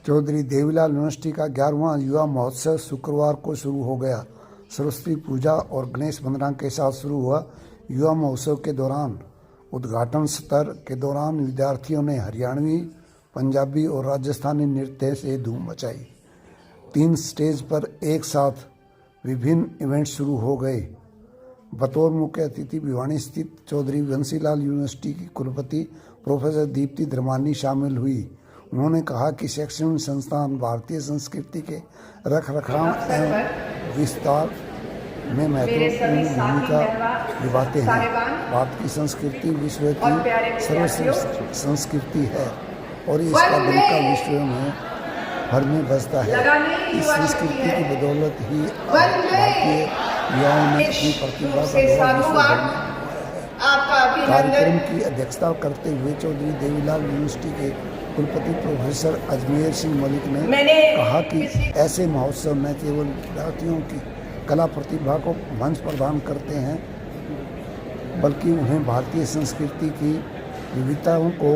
Chaudhary Devilal university का 11वां युवा महोत्सव शुक्रवार को शुरू हो गया। सरस्वती पूजा और गणेश वंदना के साथ शुरू हुआ युवा महोत्सव के दौरान उद्घाटन सत्र के दौरान विद्यार्थियों ने हरियाणवी, पंजाबी और राजस्थानी नृत्य से धूम मचाई। 3 स्टेज पर एक साथ विभिन्न इवेंट शुरू हो गए। बतौर मुख्य अतिथि भिवानी स्थित चौधरी बंसीलाल यूनिवर्सिटी की कुलपति प्रोफेसर दीप्ति धर्मानी शामिल हुई। उन्होंने कहा कि शैक्षणिक संस्थान भारतीय संस्कृति के रखरखाव एवं विस्तार में महत्वपूर्ण भूमिका निभाते हैं। भारत की संस्कृति विश्व की सर्वश्रेष्ठ संस्कृति है और इसका डंका विश्व में भर में बजता है। इस संस्कृति की बदौलत ही भारतीय युवाओं ने अपनी प्रतिभा का विश्व भर में कार्यक्रम की अध्यक्षता करते हुए चौधरी देवीलाल यूनिवर्सिटी के कुलपति प्रोफेसर अजमेर सिंह मलिक ने कहा कि ऐसे महोत्सव न केवल विद्यार्थियों की कला प्रतिभा को मंच प्रदान करते हैं, बल्कि उन्हें भारतीय संस्कृति की विविधताओं को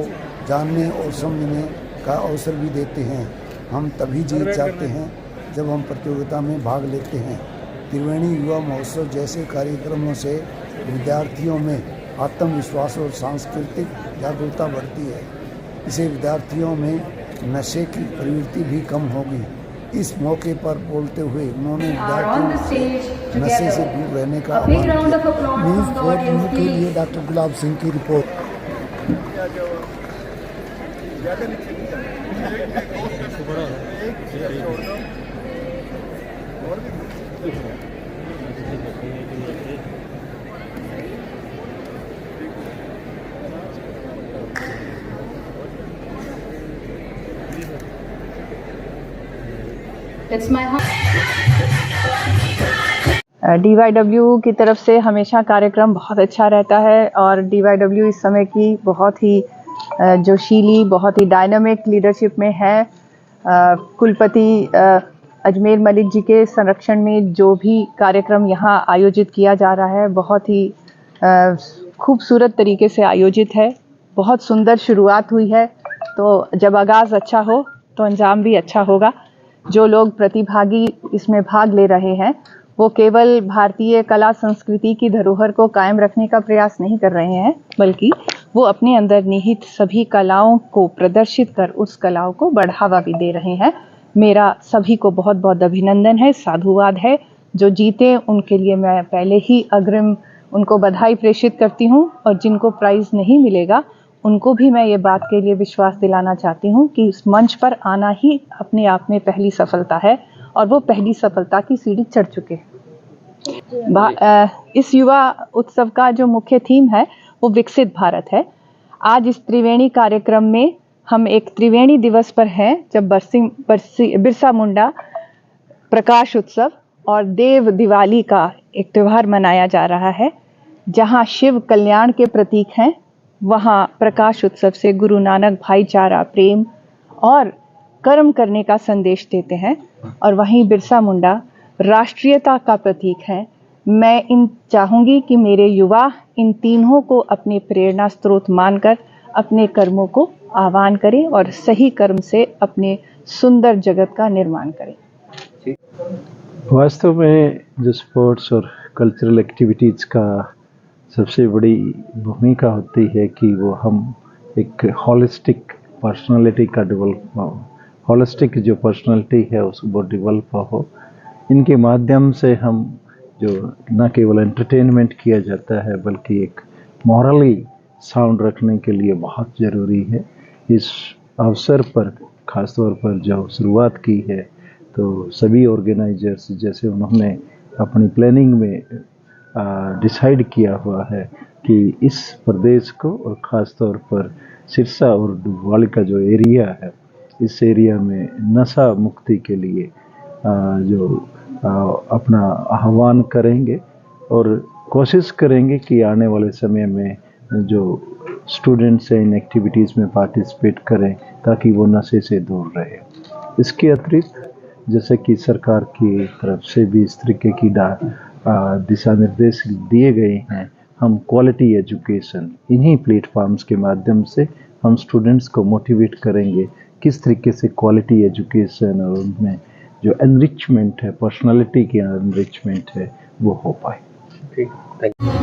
जानने और समझने का अवसर भी देते हैं। हम तभी जीत जाते हैं जब हम प्रतियोगिता में भाग लेते हैं। त्रिवेणी युवा महोत्सव जैसे कार्यक्रमों से विद्यार्थियों में आत्मविश्वास और सांस्कृतिक जागरूकता बढ़ती है। इससे विद्यार्थियों में नशे की प्रवृत्ति भी कम होगी। इस मौके पर बोलते हुए उन्होंने विद्यार्थियों से नशे से दूर रहने का आह्वान किया। न्यूज़ 4 के लिए डॉक्टर गुलाब सिंह की रिपोर्ट। DYW की तरफ से हमेशा कार्यक्रम बहुत अच्छा रहता है और DYW इस समय की बहुत ही जोशीली, बहुत ही डायनामिक लीडरशिप में है। कुलपति अजमेर मलिक जी के संरक्षण में जो भी कार्यक्रम यहाँ आयोजित किया जा रहा है बहुत ही खूबसूरत तरीके से आयोजित है। बहुत सुंदर शुरुआत हुई है, तो जब आगाज़ अच्छा हो तो अंजाम भी अच्छा होगा। जो लोग प्रतिभागी इसमें भाग ले रहे हैं वो केवल भारतीय कला संस्कृति की धरोहर को कायम रखने का प्रयास नहीं कर रहे हैं, बल्कि वो अपने अंदर निहित सभी कलाओं को प्रदर्शित कर उस कलाओं को बढ़ावा भी दे रहे हैं। मेरा सभी को बहुत बहुत अभिनंदन है, साधुवाद है। जो जीते उनके लिए मैं पहले ही अग्रिम उनको बधाई प्रेषित करती हूँ, और जिनको प्राइज़ नहीं मिलेगा उनको भी मैं ये बात के लिए विश्वास दिलाना चाहती हूँ कि इस मंच पर आना ही अपने आप में पहली सफलता है और वो पहली सफलता की सीढ़ी चढ़ चुके हैं। इस युवा उत्सव का जो मुख्य थीम है वो विकसित भारत है। आज इस त्रिवेणी कार्यक्रम में हम एक त्रिवेणी दिवस पर हैं, जब बिरसा मुंडा प्रकाश उत्सव और देव दिवाली का एक त्यौहार मनाया जा रहा है। जहाँ शिव कल्याण के प्रतीक हैं, वहाँ प्रकाश उत्सव से गुरु नानक भाईचारा, प्रेम और कर्म करने का संदेश देते हैं, और वहीं बिरसा मुंडा राष्ट्रीयता का प्रतीक है। मैं चाहूँगी कि मेरे युवा इन तीनों को अपने प्रेरणा स्रोत मानकर अपने कर्मों को आह्वान करें और सही कर्म से अपने सुंदर जगत का निर्माण करें। वास्तव में जो स्पोर्ट्स और कल्चरल एक्टिविटीज़ का सबसे बड़ी भूमिका होती है कि वो हम एक हॉलिस्टिक पर्सनालिटी का हॉलिस्टिक जो पर्सनालिटी है उसको डेवलप हो। इनके माध्यम से हम जो न केवल एंटरटेनमेंट किया जाता है बल्कि एक मॉरली साउंड रखने के लिए बहुत ज़रूरी है। इस अवसर पर ख़ासतौर पर जो शुरुआत की है तो सभी ऑर्गेनाइजर्स जैसे उन्होंने अपनी प्लानिंग में डिसाइड किया हुआ है कि इस प्रदेश को और ख़ास तौर पर सिरसा और डुबवाली का जो एरिया है, इस एरिया में नशा मुक्ति के लिए अपना आह्वान करेंगे और कोशिश करेंगे कि आने वाले समय में जो स्टूडेंट्स इन एक्टिविटीज़ में पार्टिसिपेट करें ताकि वो नशे से दूर रहे। इसके अतिरिक्त जैसे कि सरकार की तरफ से भी इस तरीके की दिशा निर्देश दिए गए हैं, हम क्वालिटी एजुकेशन इन्हीं प्लेटफॉर्म्स के माध्यम से हम स्टूडेंट्स को मोटिवेट करेंगे किस तरीके से क्वालिटी एजुकेशन और उनमें जो एनरिचमेंट है, पर्सनालिटी की एनरिचमेंट है, वो हो पाए। ठीक, थैंक यू।